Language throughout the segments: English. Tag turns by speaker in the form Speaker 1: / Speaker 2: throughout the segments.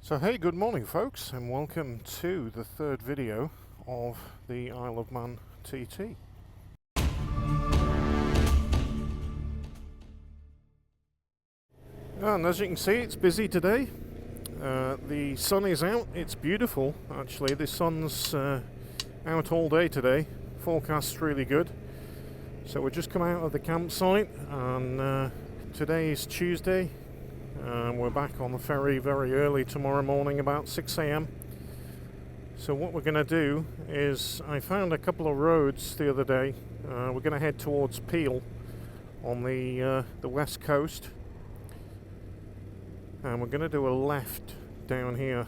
Speaker 1: So hey, good morning folks, and welcome to the third video of the Isle of Man TT. And as you can see, it's busy today. The sun is out, it's beautiful actually. The sun's out all day today, forecast's really good. So we've just come out of the campsite, and today is Tuesday. We're back on the ferry very early tomorrow morning, about 6 AM. So what we're going to do is, I found a couple of roads the other day. We're going to head towards Peel on the west coast, and we're going to do a left down here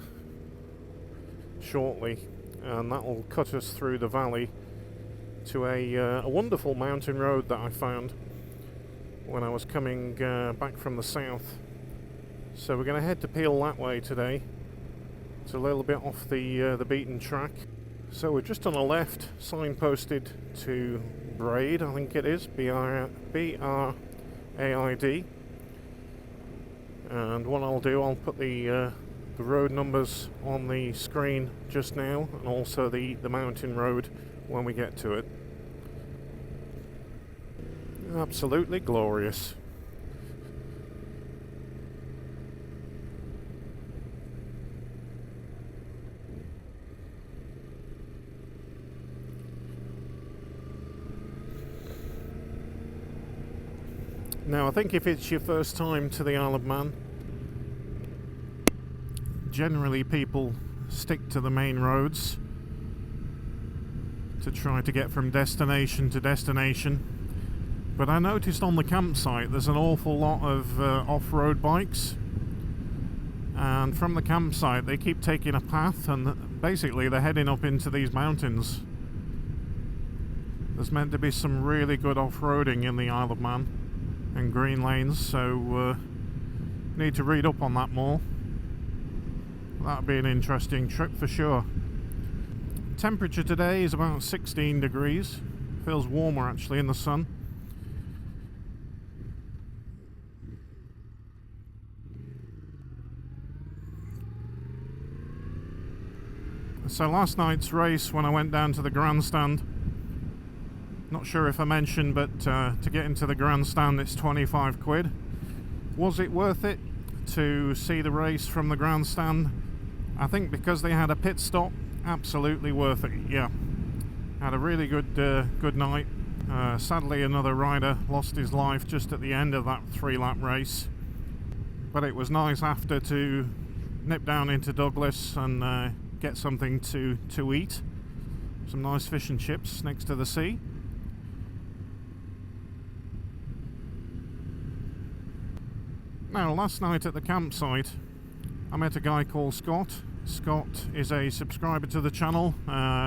Speaker 1: shortly, and that will cut us through the valley to a wonderful mountain road that I found when I was coming back from the south. So we're going to head to Peel that way today. It's a little bit off the beaten track. So we're just on a left, signposted to Braid, I think it is, B-R-A-I-D. And what I'll do, I'll put the road numbers on the screen just now, and also the mountain road when we get to it. Absolutely glorious. Now, I think if it's your first time to the Isle of Man, generally people stick to the main roads to try to get from destination to destination. But I noticed on the campsite there's an awful lot of off-road bikes, and from the campsite they keep taking a path, and basically they're heading up into these mountains. There's meant to be some really good off-roading in the Isle of Man and green lanes, so need to read up on that more. That'll be an interesting trip for sure. Temperature today is about 16 degrees. Feels warmer actually in the sun. So last night's race, when I went down to the grandstand, not sure if I mentioned, but to get into the grandstand it's 25 quid. Was it worth it to see the race from the grandstand? I think because they had a pit stop, absolutely worth it, yeah. Had a really good night. Sadly another rider lost his life just at the end of that 3-lap race. But it was nice after to nip down into Douglas and get something to eat. Some nice fish and chips next to the sea. Now, last night at the campsite, I met a guy called Scott. Scott is a subscriber to the channel.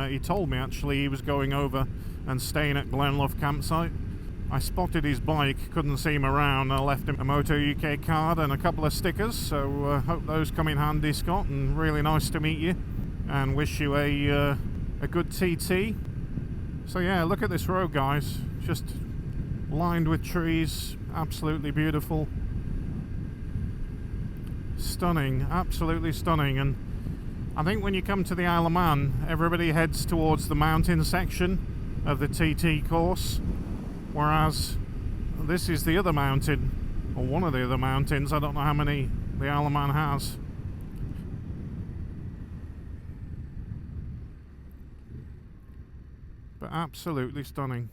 Speaker 1: He told me actually he was going over and staying at Glenlough campsite. I spotted his bike, couldn't see him around. I left him a Moto UK card and a couple of stickers, so hope those come in handy, Scott, and really nice to meet you, and wish you a good TT. So yeah, look at this road, guys, just lined with trees, absolutely beautiful. Stunning, absolutely stunning. And I think when you come to the Isle of Man, everybody heads towards the mountain section of the TT course, whereas this is the other mountain, or one of the other mountains. I don't know how many the Isle of Man has. But absolutely stunning.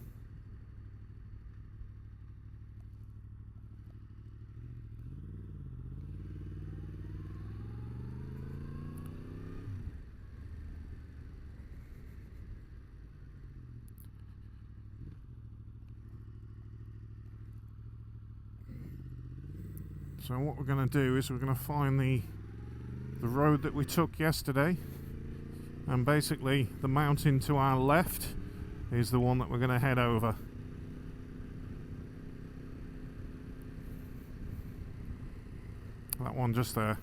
Speaker 1: So what we're going to do is we're going to find the road that we took yesterday, and basically the mountain to our left is the one that we're going to head over. That one just there.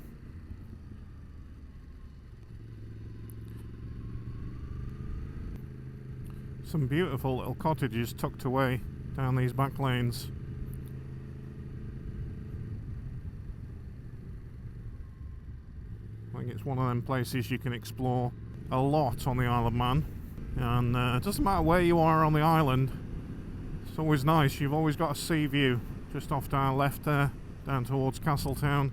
Speaker 1: Some beautiful little cottages tucked away down these back lanes. I think it's one of them places you can explore a lot on the Isle of Man. And it doesn't matter where you are on the island, it's always nice. You've always got a sea view just off to our left there, down towards Castletown.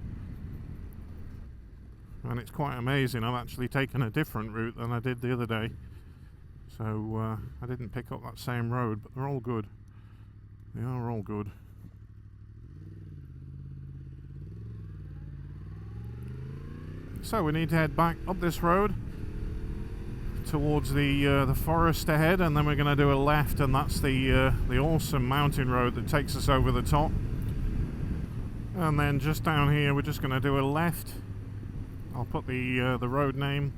Speaker 1: And it's quite amazing. I've actually taken a different route than I did the other day. So I didn't pick up that same road, but they're all good. They are all good. So we need to head back up this road towards the forest ahead, and then we're going to do a left, and that's the awesome mountain road that takes us over the top. And then just down here we're just going to do a left. I'll put the road name.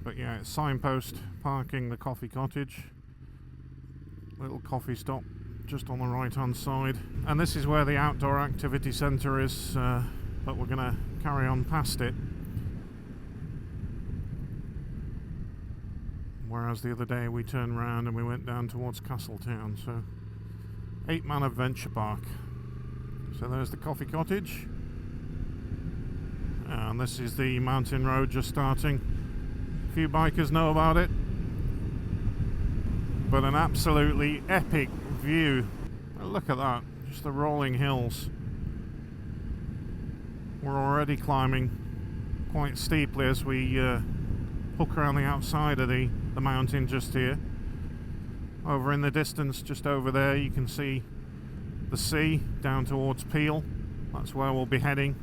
Speaker 1: But yeah, it's signpost parking the coffee cottage. Little coffee stop just on the right hand side. And this is where the outdoor activity centre is, but we're going to carry on past it. Whereas the other day we turned round and we went down towards Castletown. So 8-man adventure park. So there's the coffee cottage. And this is the mountain road just starting. A few bikers know about it. But an absolutely epic view. Look at that, just the rolling hills. We're already climbing quite steeply as we hook around the outside of the mountain just here. Over in the distance, just over there, you can see the sea down towards Peel. That's where we'll be heading.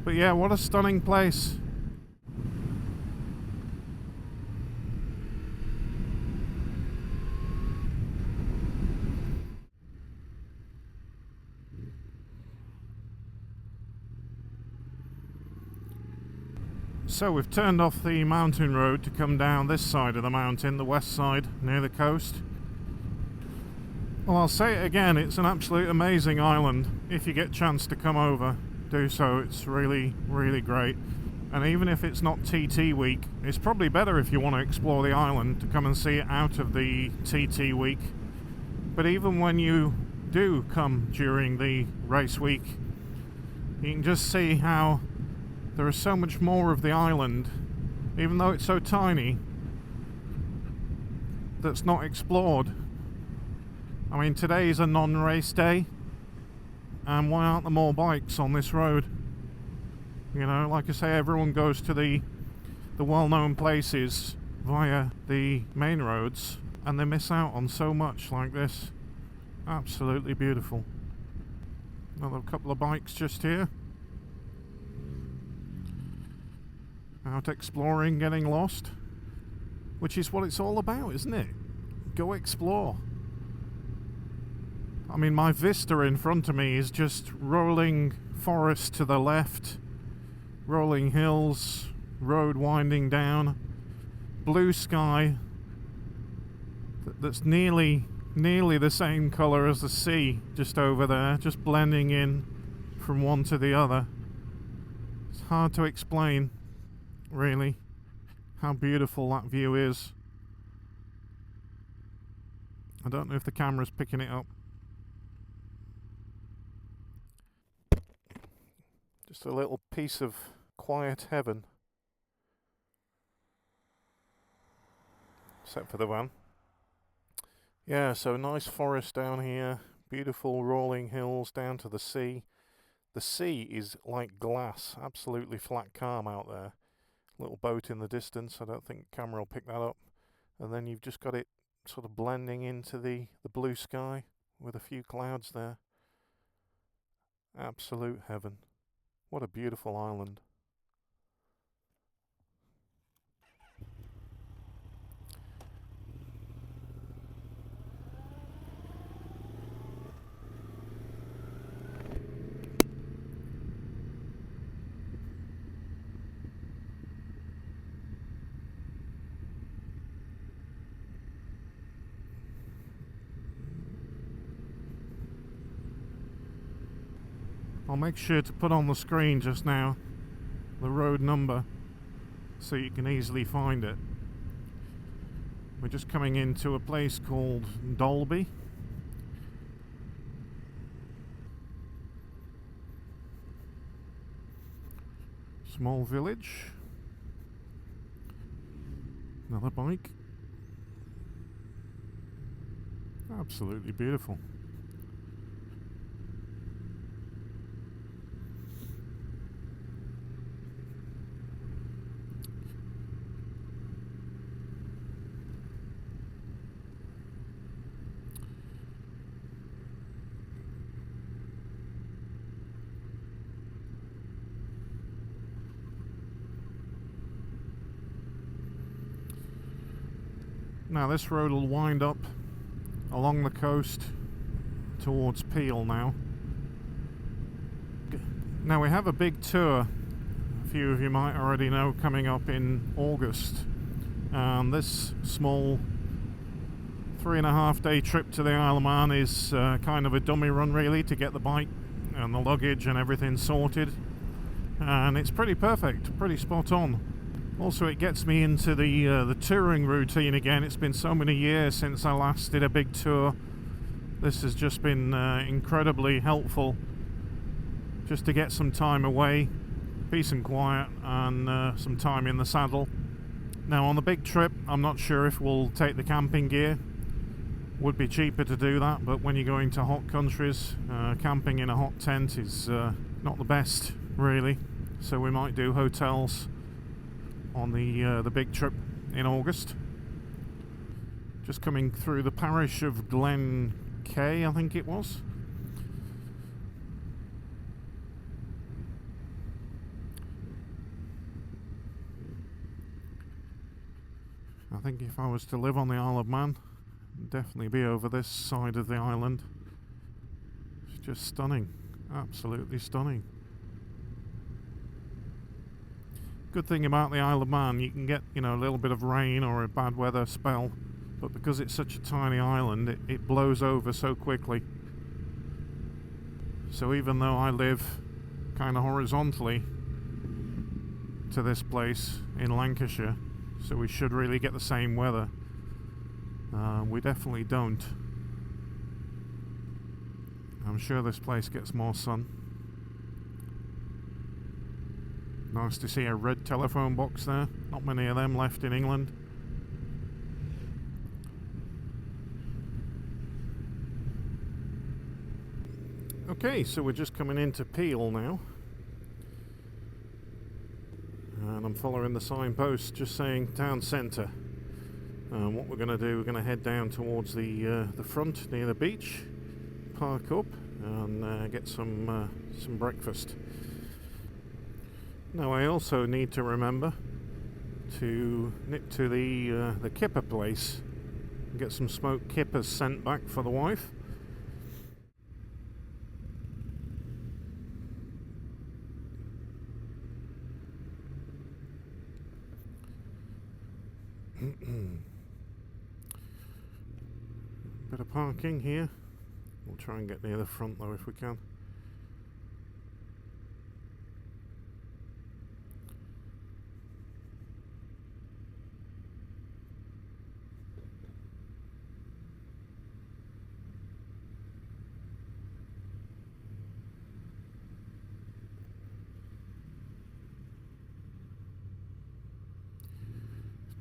Speaker 1: But yeah, what a stunning place. So we've turned off the mountain road to come down this side of the mountain, the west side, near the coast. Well, I'll say it again, it's an absolute amazing island. If you get a chance to come over, do so. It's really, really great. And even if it's not TT week, it's probably better if you want to explore the island to come and see it out of the TT week. But even when you do come during the race week, you can just see how there is so much more of the island, even though it's so tiny, that's not explored. I mean, today is a non-race day, and why aren't there more bikes on this road? You know, like I say, everyone goes to the well-known places via the main roads, and they miss out on so much like this. Absolutely beautiful. Another couple of bikes just here. Out exploring, getting lost, which is what it's all about, isn't it? Go explore. I mean, my vista in front of me is just rolling forest to the left, rolling hills, road winding down, blue sky that's nearly the same colour as the sea just over there, just blending in from one to the other. It's hard to explain, really, how beautiful that view is. I don't know if the camera's picking it up. Just a little piece of quiet heaven. Except for the van. Yeah, so nice forest down here. Beautiful rolling hills down to the sea. The sea is like glass. Absolutely flat calm out there. Little boat in the distance. I don't think the camera will pick that up. And then you've just got it sort of blending into the blue sky with a few clouds there. Absolute heaven. What a beautiful island. I'll make sure to put on the screen just now the road number so you can easily find it. We're just coming into a place called Dalby. Small village. Another bike. Absolutely beautiful. Now this road will wind up along the coast towards Peel now. Now we have a big tour, a few of you might already know, coming up in August. This small 3.5 day trip to the Isle of Man is kind of a dummy run really, to get the bike and the luggage and everything sorted. And it's pretty perfect, pretty spot on. Also, it gets me into the touring routine again. It's been so many years since I last did a big tour. This has just been incredibly helpful, just to get some time away, peace and quiet, and some time in the saddle. Now on the big trip, I'm not sure if we'll take the camping gear. Would be cheaper to do that, but when you're going to hot countries, camping in a hot tent is not the best really. So we might do hotels on the big trip in August. Just coming through the parish of Glen Kay, I think it was. I think if I was to live on the Isle of Man, I'd definitely be over this side of the island. It's just stunning, absolutely stunning. Good thing about the Isle of Man, you can get, a little bit of rain or a bad weather spell, but because it's such a tiny island, it blows over so quickly. So even though I live kind of horizontally to this place in Lancashire, so we should really get the same weather, we definitely don't. I'm sure this place gets more sun. Nice to see a red telephone box there. Not many of them left in England. Okay, so we're just coming into Peel now. And I'm following the signpost just saying town centre. What we're going to do, we're going to head down towards the front near the beach, park up and get some breakfast. Now I also need to remember to nip to the kipper place and get some smoked kippers sent back for the wife. Bit of parking here. We'll try and get near the front though if we can.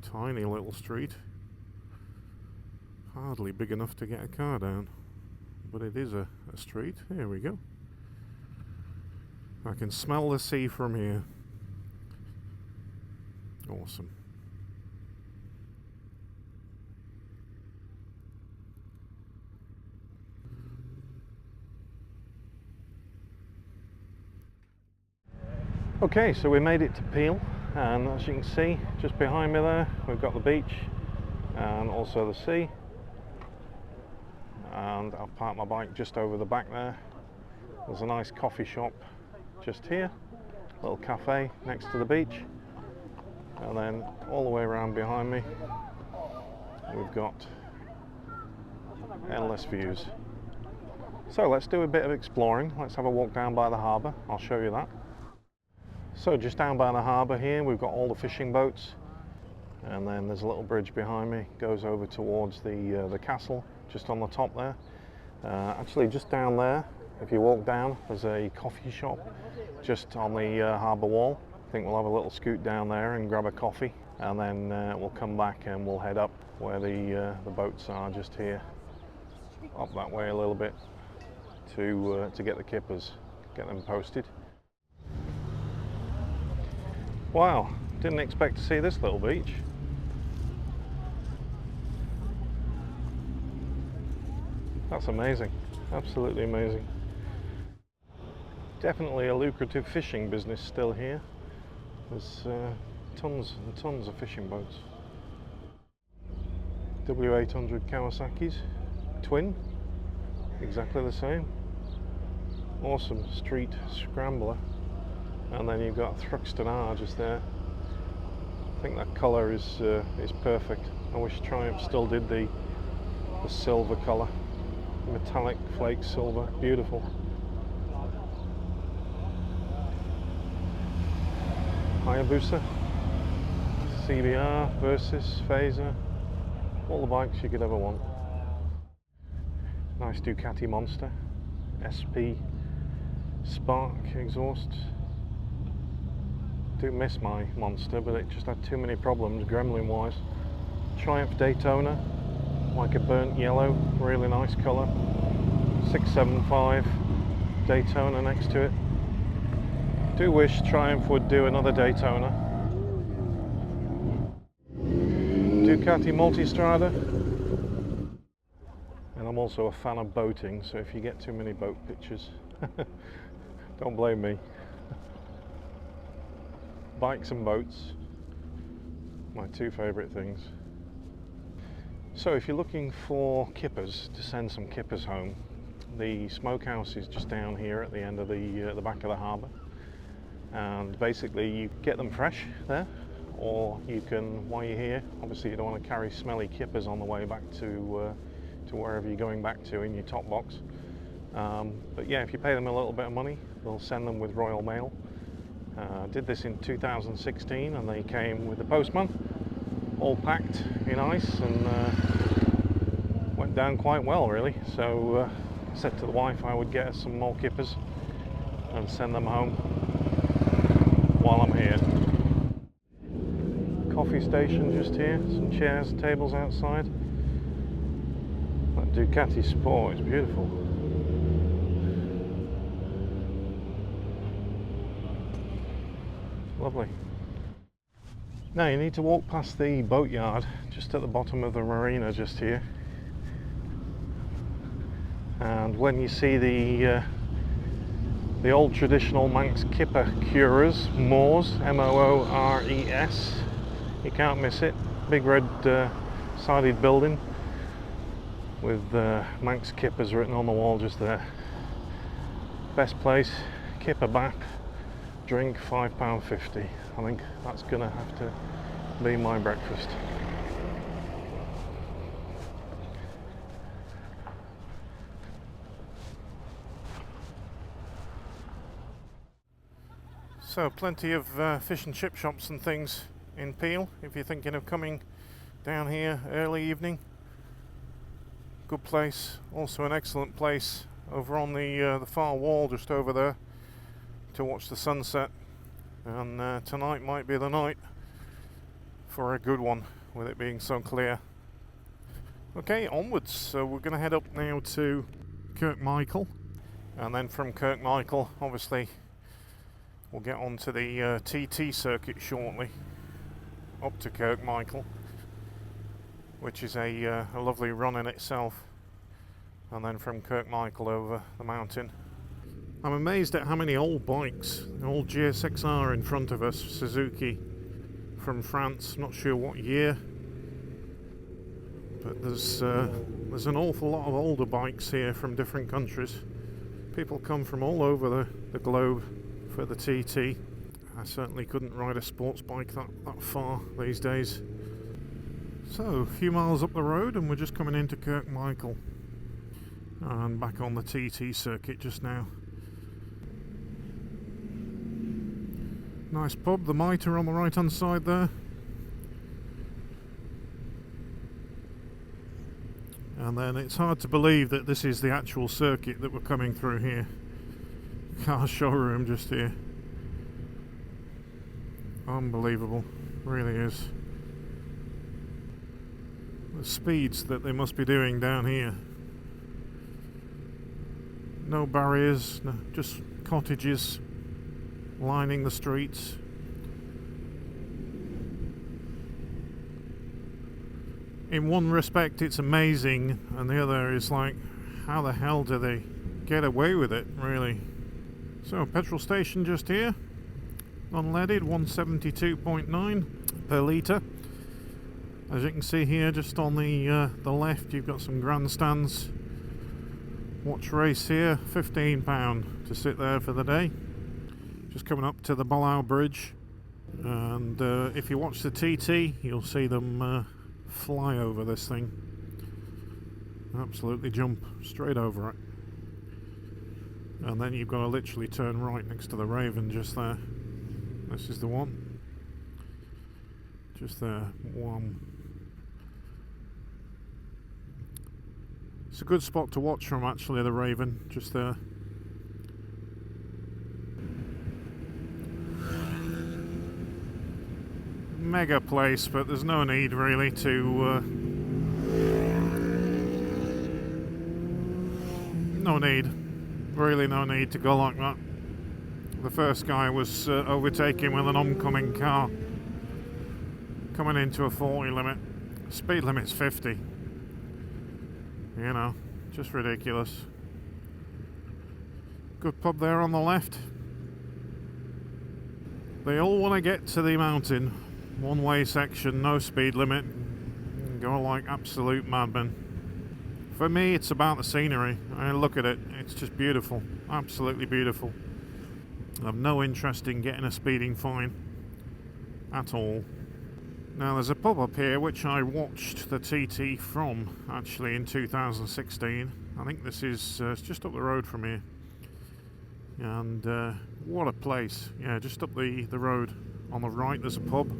Speaker 1: Tiny little street, hardly big enough to get a car down, but it is a street. Here we go. I can smell the sea from here. Awesome. Okay, so we made it to Peel. And as you can see, just behind me there, we've got the beach and also the sea. And I've parked my bike just over the back there. There's a nice coffee shop just here, little cafe next to the beach. And then all the way around behind me, we've got endless views. So let's do a bit of exploring. Let's have a walk down by the harbour. I'll show you that. So just down by the harbour here, we've got all the fishing boats, and then there's a little bridge behind me, goes over towards the castle, just on the top there. Actually, just down there, if you walk down, there's a coffee shop just on the harbour wall. I think we'll have a little scoot down there and grab a coffee, and then we'll come back and we'll head up where the boats are just here, up that way a little bit to get the kippers, get them posted. Wow, didn't expect to see this little beach. That's amazing, absolutely amazing. Definitely a lucrative fishing business still here. There's tons and tons of fishing boats. W800 Kawasaki's, twin, exactly the same. Awesome street scrambler. And then you've got Thruxton R just there. I think that colour is perfect. I wish Triumph still did the silver colour. Metallic flake silver, beautiful. Hayabusa, CBR, Versys, Phaser, all the bikes you could ever want. Nice Ducati Monster, SP Spark exhaust. Do miss my Monster, but it just had too many problems gremlin wise. Triumph Daytona, like a burnt yellow, really nice colour. 675 Daytona next to it. Do wish Triumph would do another Daytona. Ducati Multistrada. And I'm also a fan of boating, so if you get too many boat pictures, don't blame me. Bikes and boats, my two favourite things. So if you're looking for kippers, to send some kippers home, the smokehouse is just down here at the end of the back of the harbour, and basically you get them fresh there, or you can, while you're here, obviously you don't want to carry smelly kippers on the way back to wherever you're going back to in your top box. But yeah, if you pay them a little bit of money, they'll send them with Royal Mail. Did this in 2016, and they came with the postman, all packed in ice, and went down quite well really. So I said to the wife I would get us some more kippers and send them home while I'm here. Coffee station just here, some chairs, tables outside. That Ducati Sport is beautiful. Lovely. Now you need to walk past the boatyard just at the bottom of the marina just here, and when you see the old traditional Manx Kipper Curers, Moors, M-O-O-R-E-S, you can't miss it. Big red sided building with Manx Kippers written on the wall just there. Best place, kipper bath, drink £5.50. I think that's gonna have to be my breakfast. So plenty of fish and chip shops and things in Peel if you're thinking of coming down here early evening. Good place. Also an excellent place over on the far wall just over there to watch the sunset, and tonight might be the night for a good one with it being so clear. Okay, onwards. So we're going to head up now to Kirk Michael, and then from Kirk Michael obviously we'll get on to the TT circuit shortly up to Kirk Michael, which is a lovely run in itself, and then from Kirk Michael over the mountain. I'm amazed at how many old bikes, an old GSX-R in front of us, Suzuki from France, not sure what year, but there's an awful lot of older bikes here from different countries. People come from all over the globe for the TT. I certainly couldn't ride a sports bike that far these days. So a few miles up the road and we're just coming into Kirk Michael, and back on the TT circuit just now. Nice pub, the Mitre on the right hand side there. And then it's hard to believe that this is the actual circuit that we're coming through here. Car showroom just here. Unbelievable, really is. The speeds that they must be doing down here. No barriers, no, just cottages lining the streets. In one respect it's amazing, and the other is like, how the hell do they get away with it, really? So, petrol station just here, unleaded, 172.9 per litre. As you can see here, just on the left, you've got some grandstands. Watch race here, £15 to sit there for the day. Just coming up to the Ballow Bridge, and if you watch the TT, you'll see them fly over this thing. Absolutely jump straight over it. And then you've got to literally turn right next to the Raven just there. This is the one. Just there. One. It's a good spot to watch from, actually, the Raven, just there. Mega place, but there's no need really to no need, really no need to go like that. The first guy was overtaking with an oncoming car coming into a 40 limit. Speed limit's 50. You know, just ridiculous. Good pub there on the left. They all want to get to the mountain. One-way section, no speed limit. Go like absolute madmen. For me, it's about the scenery. I look at it, it's just beautiful. Absolutely beautiful. I've no interest in getting a speeding fine at all. Now, there's a pub up here which I watched the TT from, actually, in 2016. I think this is it's just up the road from here. And what a place. Yeah, just up the road on the right there's a pub.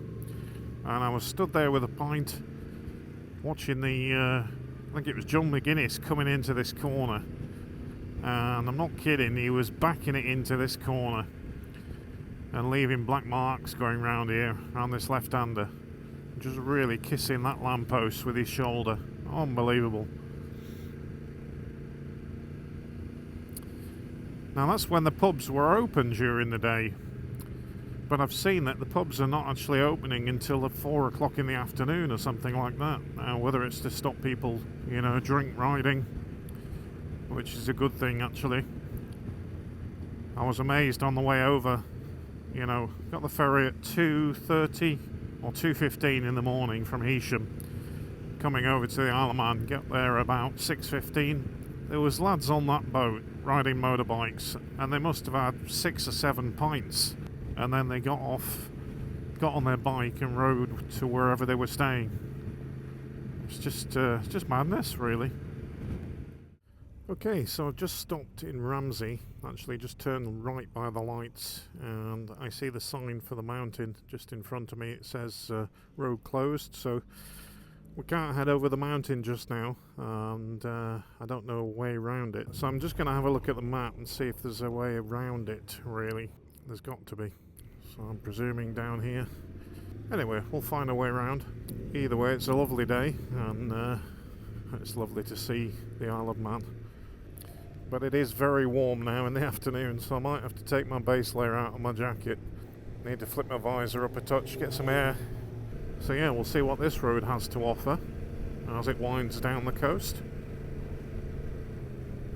Speaker 1: And I was stood there with a pint watching the I think it was John McGuinness coming into this corner, and I'm not kidding, he was backing it into this corner and leaving black marks going round here, around this left-hander, just really kissing that lamppost with his shoulder. Unbelievable. Now that's when the pubs were open during the day. But I've seen that the pubs are not actually opening until 4 o'clock in the afternoon or something like that. Now, whether it's to stop people, you know, drink riding, which is a good thing actually. I was amazed on the way over, you know, got the ferry at 2:30 or 2:15 in the morning from Heysham, coming over to the Isle of Man, get there about 6:15. There was lads on that boat riding motorbikes, and they must have had 6 or 7 pints. And then they got off, got on their bike and rode to wherever they were staying. It's just madness, really. Okay, so I've just stopped in Ramsey, actually just turned right by the lights, and I see the sign for the mountain just in front of me. It says road closed, so we can't head over the mountain just now, and I don't know a way around it. So I'm just going to have a look at the map and see if there's a way around it, really. There's got to be. So I'm presuming down here. Anyway, we'll find a way around. Either way, it's a lovely day, and it's lovely to see the Isle of Man. But it is very warm now in the afternoon, so I might have to take my base layer out of my jacket. Need to flip my visor up a touch, get some air. So yeah, we'll see what this road has to offer as it winds down the coast.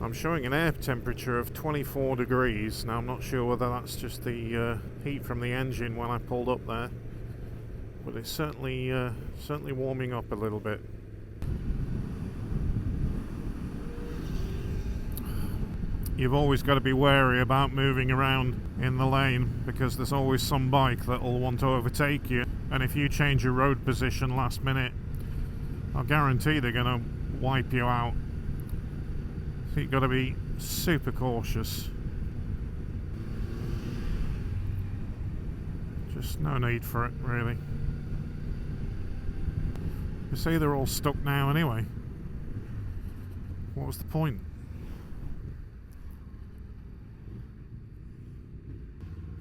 Speaker 1: I'm showing an air temperature of 24 degrees. Now I'm not sure whether that's just the heat from the engine when I pulled up there, but it's certainly warming up a little bit. You've always got to be wary about moving around in the lane, because there's always some bike that will want to overtake you, and if you change your road position last minute, I'll guarantee they're going to wipe you out. So you've got to be super cautious. Just no need for it, really. You see, they're all stuck now anyway. What was the point?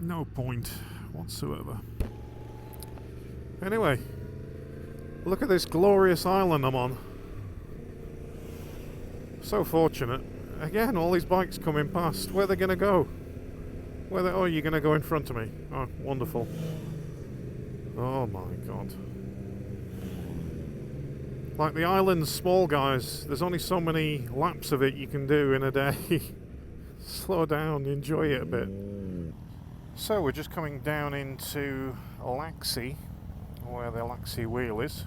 Speaker 1: No point whatsoever. Anyway, look at this glorious island I'm on. So fortunate. Again, all these bikes coming past. Where are they going to go? Oh, you're going to go in front of me. Oh, wonderful. Oh my god. Like the island's small, guys. There's only so many laps of it you can do in a day. Slow down, enjoy it a bit. So we're just coming down into Laxey, where the Laxey Wheel is.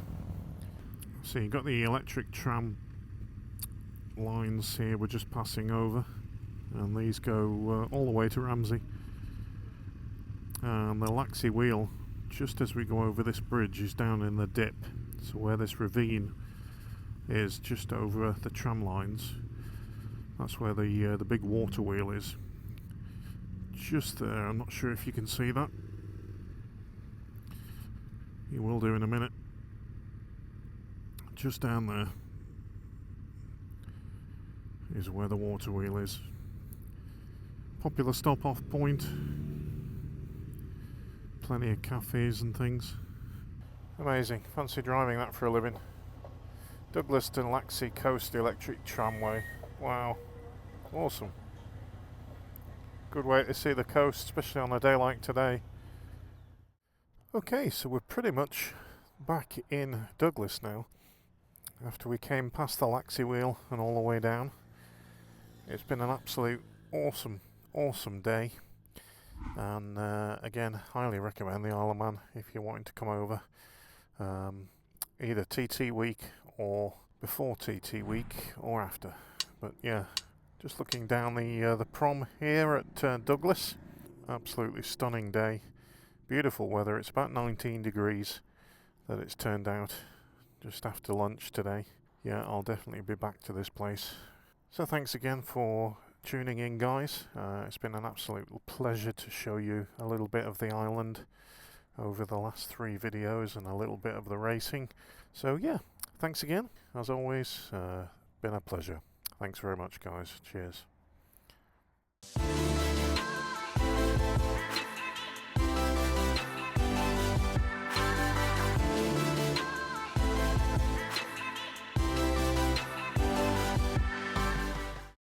Speaker 1: So you've got the electric tram lines here we're just passing over, and these go all the way to Ramsey. And the Laxey Wheel, just as we go over this bridge, is down in the dip. So where this ravine is, just over the tram lines, that's where the big water wheel is. Just there. I'm not sure if you can see that. You will do in a minute. Just down there is where the water wheel is. Popular stop-off point. Plenty of cafes and things. Amazing. Fancy driving that for a living. Douglas to Laxey Coast Electric Tramway. Wow. Awesome. Good way to see the coast, especially on a day like today. Okay, so we're pretty much back in Douglas now. After we came past the Laxey Wheel and all the way down. It's been an absolute awesome day. And again, highly recommend the Isle of Man if you're wanting to come over. Either TT week or before TT week or after. But yeah, just looking down the prom here at Douglas. Absolutely stunning day. Beautiful weather. It's about 19 degrees that it's turned out just after lunch today. Yeah, I'll definitely be back to this place. So thanks again for tuning in, guys. It's been an absolute pleasure to show you a little bit of the island over the last 3 videos and a little bit of the racing. So yeah, thanks again. As always, been a pleasure. Thanks very much, guys. Cheers.